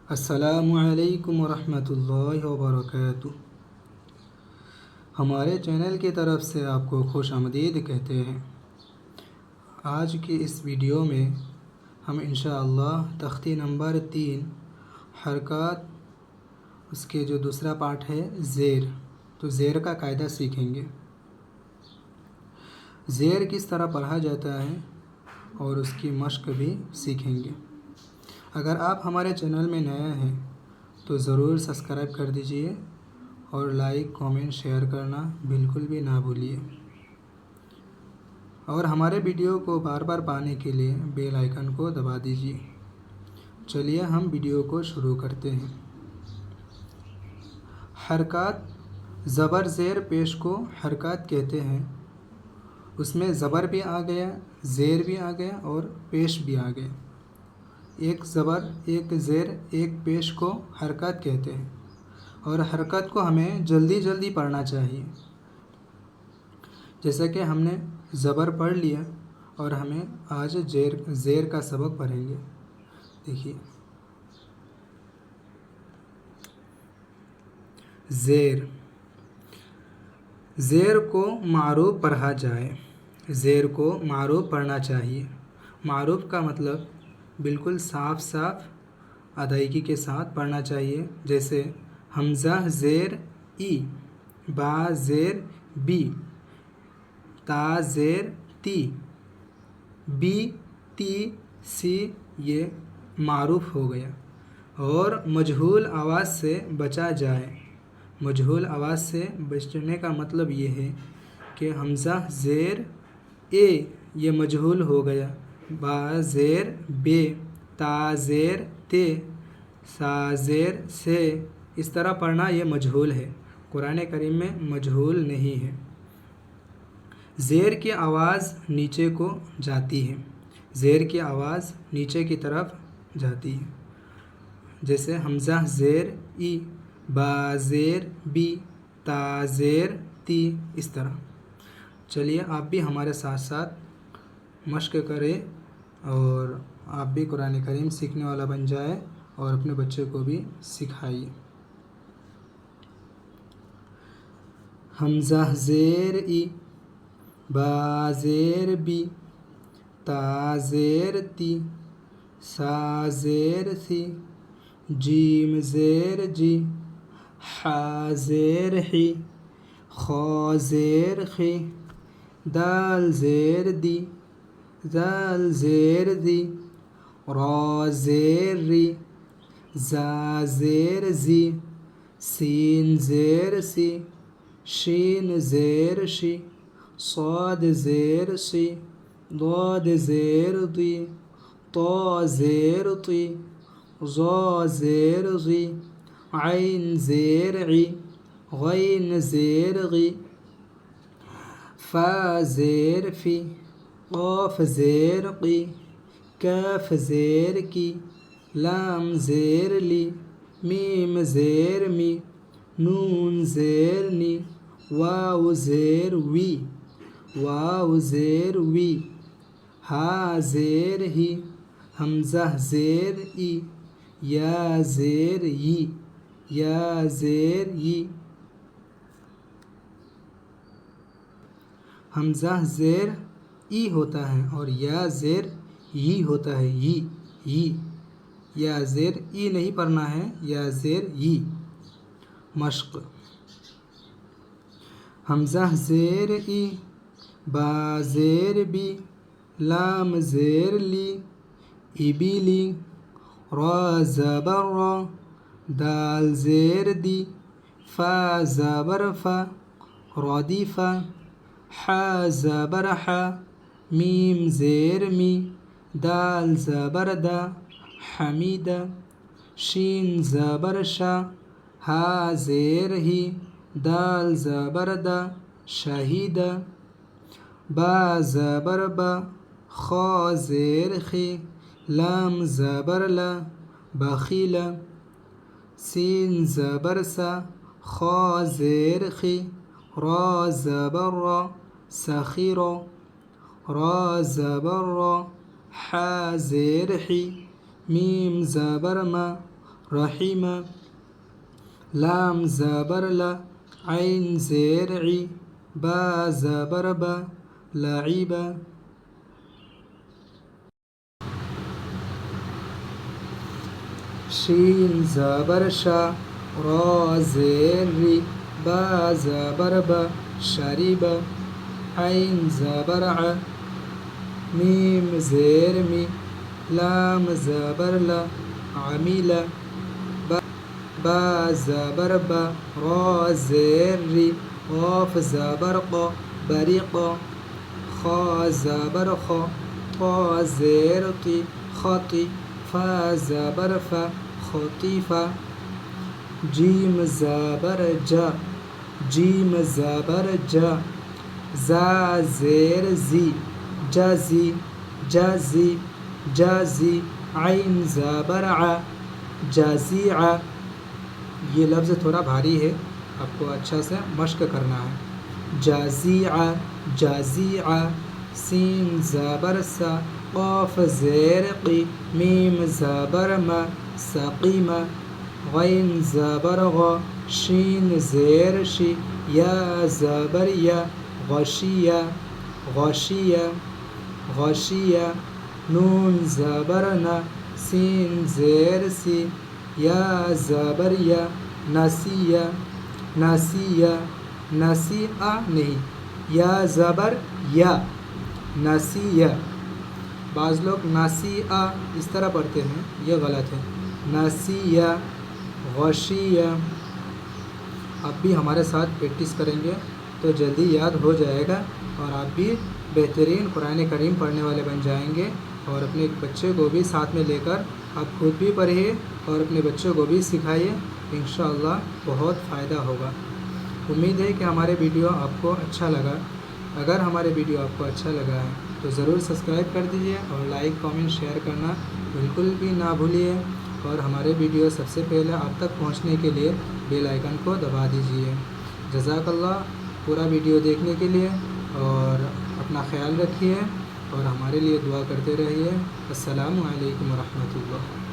السلام علیکم ورحمۃ اللہ وبرکاتہ۔ ہمارے چینل کی طرف سے آپ کو خوش آمدید کہتے ہیں۔ آج کی اس ویڈیو میں ہم انشاءاللہ تختی نمبر 3 حرکات، اس کے جو دوسرا پارٹ ہے زیر، تو زیر کا قاعدہ سیکھیں گے۔ زیر کس طرح پڑھا جاتا ہے اور اس کی مشق بھی سیکھیں گے۔ اگر آپ ہمارے چینل میں نئے ہیں تو ضرور سبسکرائب کر دیجئے اور لائک، کامنٹ، شیئر کرنا بالکل بھی نہ بھولیے، اور ہمارے ویڈیو کو بار بار پانے کے لیے بیل آئیکن کو دبا دیجئے۔ چلیے ہم ویڈیو کو شروع کرتے ہیں۔ حرکات، زبر زیر پیش کو حرکات کہتے ہیں۔ اس میں زبر بھی آ گیا، زیر بھی آ گیا اور پیش بھی آ گیا۔ ایک زبر، ایک زیر، ایک پیش کو حرکات کہتے ہیں، اور حرکات کو ہمیں جلدی جلدی پڑھنا چاہیے۔ جیسا کہ ہم نے زبر پڑھ لیا اور ہمیں آج زیر کا سبق پڑھیں گے۔ دیکھیے، زیر، زیر کو معروف پڑھا جائے، زیر کو معروف پڑھنا چاہیے۔ معروف کا مطلب بالکل صاف صاف ادائیگی کے ساتھ پڑھنا چاہیے۔ جیسے حمزہ زیر ای، با زیر بی، تا زیر تی، بی تی سی، یہ معروف ہو گیا۔ اور مجہول آواز سے بچا جائے۔ مجہول آواز سے بچنے کا مطلب یہ ہے کہ حمزہ زیر اے یہ مجہول ہو گیا، با زیر بے، تا زیر تے، سا زیر سے، اس طرح پڑھنا یہ مجہول ہے۔ قرآن کریم میں مجہول نہیں ہے۔ زیر کی آواز نیچے کو جاتی ہے، زیر کی آواز نیچے کی طرف جاتی ہے۔ جیسے حمزہ زیر ای، با زیر بی، تا زیر تی، اس طرح۔ چلیے آپ بھی ہمارے ساتھ ساتھ مشق کریں اور آپ بھی قرآن کریم سیکھنے والا بن جائے اور اپنے بچے کو بھی سکھائیے۔ حمزہ زیر ای، با زیر بی، تا زیر تی، سا زیر سی، جیم زیر جی، حا زیر حی، خا زیر خی، دال زیر دی، زال زیر دی، را زیر ری، زا زیر زی، سین زیر سی، شین زیر شی، صاد زیر سی، ضاد زیر ضی، طا زیر طی، ظا زیر غی، عین زیر عی، غین زیر غی، فا زیر فی، قاف زیر قی، کاف زیر کی، لام زیر لی، میم زیر می، نون زیر نی، واو زیر وی، واو زیر وی، ہا زیر ہی، حمزہ زیر ای، یا زیر ی، یا زیر ی۔ حمزہ زیر ای ہوتا ہے اور یا زیر ی ہوتا ہے، ی، یا زیر ای نہیں پڑھنا ہے، یا زیر ی۔ مشق: حمزہ زیر ای، با زیر بی، لام زیر لی، ابلی، را زبر را، دال زیر دی، فا زبر فا، ردیف، حا زبر حا، میم زیر می، دال زبر دا، حمید، شین زبر شا، ہا زیر ہی، دال زبر دا، شہید، با زبر با، خا زیر خی، لام زبر لا، بخیل، سین زبر سا، خا زیر خی، را زبر را، سخیر، را زبر را، حا زیر حی، میم زبر ما، رحیم. لام زبر لا، عین زیر عی، با زبر با، لعب. شین زبر شا، را زیر ری، با زبر با، شریب. عین زبر ع، میم زیر می، لام زبر لا، عمیل. با زبر با، را زیر ری، قاف زبر قا، بریق. خا زبر خا، طا زیر طی، خطی. فا زبر فا، خطیفا. جیم زبر جا، جیم زبر جا، زا زیر زی، جزی، جزی، جزی. عین زبر ع، جزیع. یہ لفظ تھوڑا بھاری ہے، آپ کو اچھا سے مشق کرنا ہے. جزیع، جزیع. سین زبر سا، قاف زیر قی، میم زبر ما، سقیم. غین زبر غا، شین زیر شی، یا زبر یا، غشیہ، غشیہ، غشیہ. نون زبر نا، سین زیر سی، یا زبر یا، نسیہ، نسیہ. نسیہ نہیں، یا زبر یا، نسیہ. بعض لوگ نسیہ اس طرح پڑھتے ہیں، یہ غلط ہے. نسیہ، غشیہ. آپ بھی ہمارے ساتھ پریکٹس کریں گے تو جلدی یاد ہو جائے گا، اور آپ بھی بہترین قرآن کریم پڑھنے والے بن جائیں گے. اور اپنے بچے کو بھی ساتھ میں لے کر آپ خود بھی پڑھیے اور اپنے بچوں کو بھی سکھائیے. انشاءاللہ بہت فائدہ ہوگا. امید ہے کہ ہمارے ویڈیو آپ کو اچھا لگا. اگر ہمارے ویڈیو آپ کو اچھا لگا ہے تو ضرور سبسکرائب کر دیجیے، اور لائک، کامنٹ، شیئر کرنا بالکل بھی نہ بھولیے. اور ہمارے ویڈیو سب سے پہلے آپ تک پہنچنے کے لیے بیل آئیکن کو دبا دیجیے. جزاک اللہ پورا ویڈیو دیکھنے کے لیے، اور اپنا خیال رکھیے اور ہمارے لیے دعا کرتے رہیے. السلام علیکم ورحمۃ اللہ.